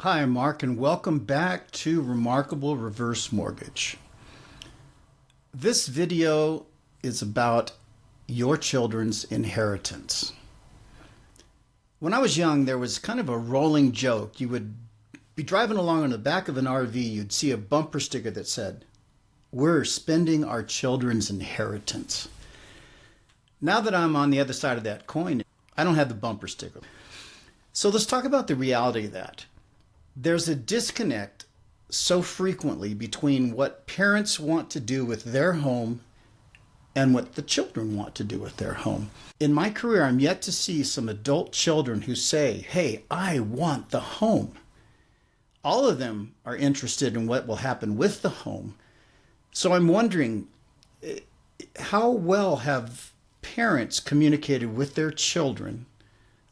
Hi, I'm Mark, and welcome back to Remarkable Reverse Mortgage. This video is about your children's inheritance. When I was young, there was kind of a rolling joke. You would be driving along on the back of an RV, you'd see a bumper sticker that said, "We're spending our children's inheritance." Now that I'm on the other side of that coin, I don't have the bumper sticker. So let's talk about the reality of that. There's a disconnect so frequently between what parents want to do with their home and what the children want to do with their home. In my career, I'm yet to see some adult children who say, "Hey, I want the home." All of them are interested in what will happen with the home. So I'm wondering, how well have parents communicated with their children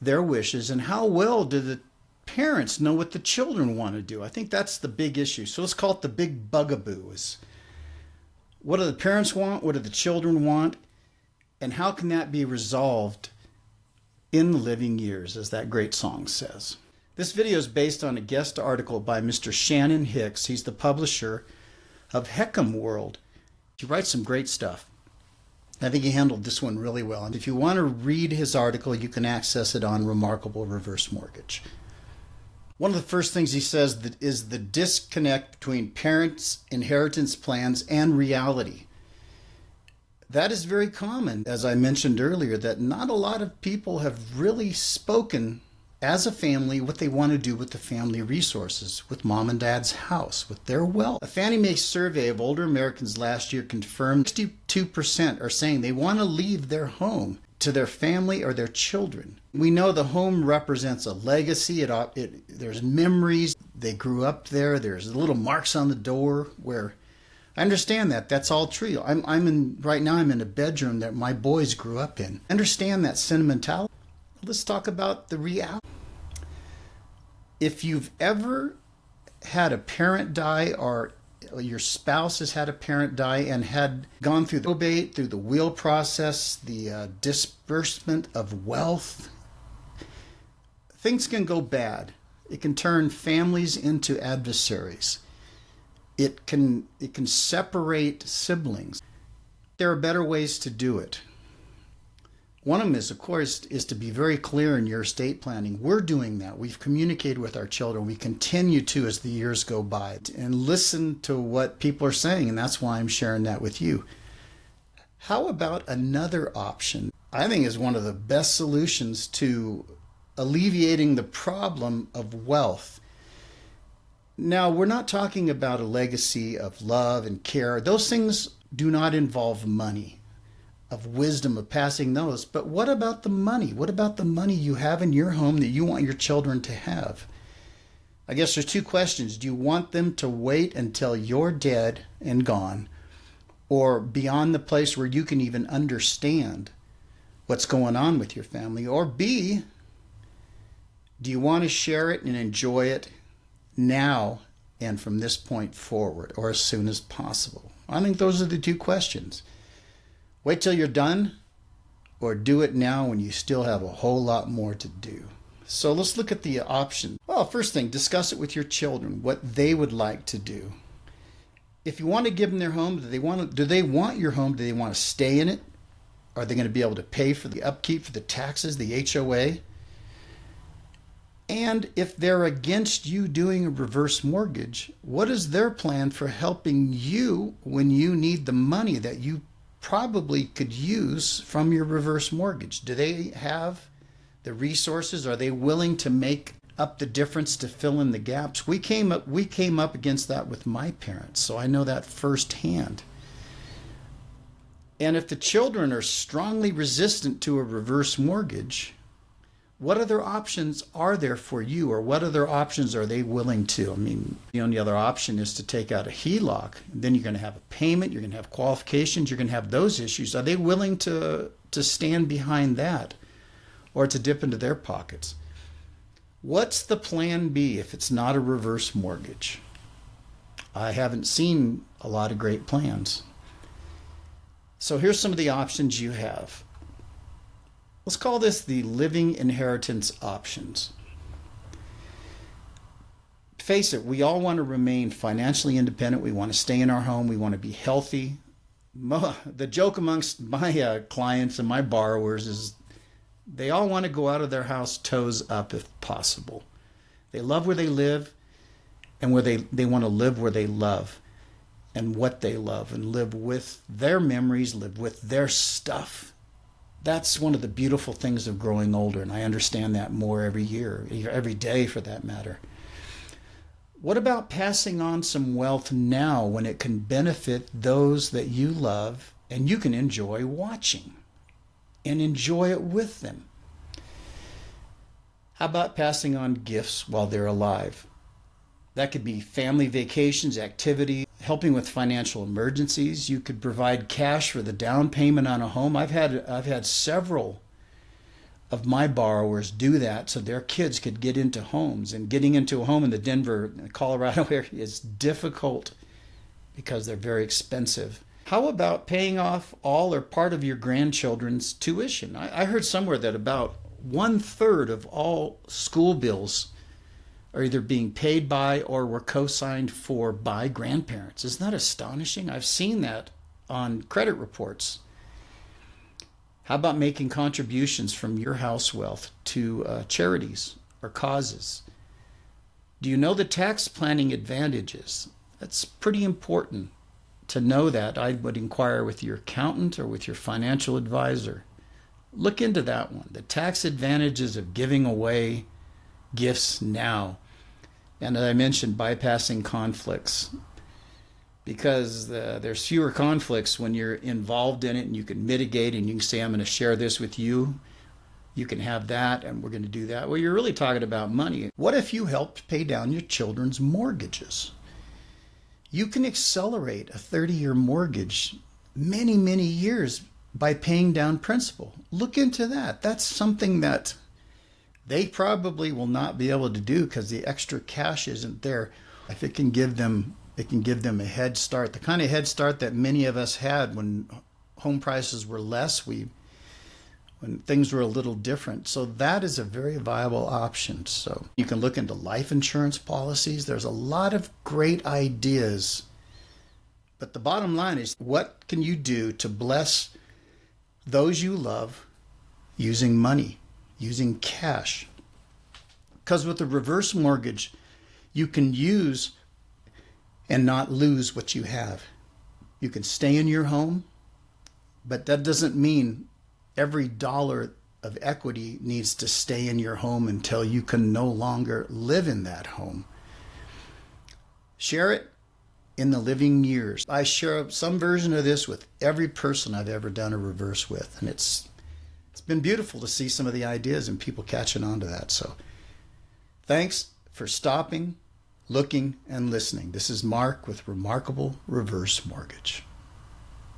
their wishes, and how well do the parents know what the children want to do? I think that's the big issue. So let's call it the big bugaboo. Is what do the parents want? What do the children want? And how can that be resolved in the living years, as that great song says? This video is based on a guest article by Mr. Shannon Hicks. He's the publisher of Heckam World. He writes some great stuff. I think he handled this one really well. And if you want to read his article, you can access it on Remarkable Reverse Mortgage. One of the first things he says is the disconnect between parents' inheritance plans and reality. That is very common, as I mentioned earlier, that not a lot of people have really spoken as a family what they want to do with the family resources, with mom and dad's house, with their wealth. A Fannie Mae survey of older Americans last year confirmed 62% are saying they want to leave their home to their family or their children. We know the home represents a legacy. There's memories. They grew up there. There's little marks on the door where I understand that. That's all true. Right now I'm in a bedroom that my boys grew up in. I understand that sentimentality. Let's talk about the reality. If you've ever had a parent die, or your spouse has had a parent die and had gone through the probate, through the will process, the disbursement of wealth, things can go bad. It can turn families into adversaries. It can separate siblings. There are better ways to do it. One of them is, of course, is to be very clear in your estate planning. We're doing that. We've communicated with our children. We continue to as the years go by, and listen to what people are saying, and that's why I'm sharing that with you. How about another option? I think is one of the best solutions to alleviating the problem of wealth. Now, we're not talking about a legacy of love and care. Those things do not involve money, of wisdom, of passing those. But what about the money? What about the money you have in your home that you want your children to have? I guess there's two questions. Do you want them to wait until you're dead and gone, or beyond the place where you can even understand what's going on with your family? Or B, do you want to share it and enjoy it now and from this point forward, or as soon as possible? I think those are the two questions. Wait till you're done, or do it now when you still have a whole lot more to do. So let's look at the options. Well, first thing, discuss it with your children, what they would like to do. If you want to give them their home, do they want your home? Do they want to stay in it? Are they going to be able to pay for the upkeep, for the taxes, the HOA? And if they're against you doing a reverse mortgage, what is their plan for helping you when you need the money that you probably could use from your reverse mortgage? Do they have the resources? Are they willing to make up the difference to fill in the gaps? We came up against that with my parents, so I know that firsthand. And if the children are strongly resistant to a reverse mortgage, what other options are there for you, or what other options are they willing to? I mean, the only other option is to take out a HELOC. Then you're going to have a payment, you're going to have qualifications, you're going to have those issues. Are they willing to stand behind that, or to dip into their pockets? What's the plan B if it's not a reverse mortgage? I haven't seen a lot of great plans. So here's some of the options you have. Let's call this the living inheritance options. face it, we all want to remain financially independent. We want to stay in our home. We want to be healthy. The joke amongst my clients and my borrowers is they all want to go out of their house toes up if possible. They love where they live, and where they want to live where they love and what they love, and live with their memories, live with their stuff. That's one of the beautiful things of growing older, and I understand that more every year, every day for that matter. What about passing on some wealth now when it can benefit those that you love and you can enjoy watching and enjoy it with them? How about passing on gifts while they're alive? That could be family vacations, activity, helping with financial emergencies. You could provide cash for the down payment on a home. I've had several of my borrowers do that so their kids could get into homes. And getting into a home in the Denver, Colorado area is difficult because they're very expensive. How about paying off all or part of your grandchildren's tuition? I heard somewhere that about 1/3 of all school bills are either being paid by or were co-signed for by grandparents. Isn't that astonishing? I've seen that on credit reports. How about making contributions from your house wealth to charities or causes? Do you know the tax planning advantages? That's pretty important to know that. I would inquire with your accountant or with your financial advisor. Look into that one. The tax advantages of giving away gifts now. And as I mentioned, bypassing conflicts. Because there's fewer conflicts when you're involved in it and you can mitigate and you can say, I'm going to share this with you. You can have that and we're going to do that. Well, you're really talking about money. What if you helped pay down your children's mortgages? You can accelerate a 30-year mortgage many, many years by paying down principal. Look into that. That's something that they probably will not be able to do because the extra cash isn't there. If it can give them a head start, the kind of head start that many of us had when home prices were less, when things were a little different. So that is a very viable option. So you can look into life insurance policies. There's a lot of great ideas. But the bottom line is, what can you do to bless those you love using money, using cash? Because with a reverse mortgage, you can use and not lose what you have. You can stay in your home, but that doesn't mean every dollar of equity needs to stay in your home until you can no longer live in that home. Share it in the living years. I share some version of this with every person I've ever done a reverse with, and it's been beautiful to see some of the ideas and people catching on to that. So thanks for stopping, looking, and listening. This is Mark with Remarkable Reverse Mortgage.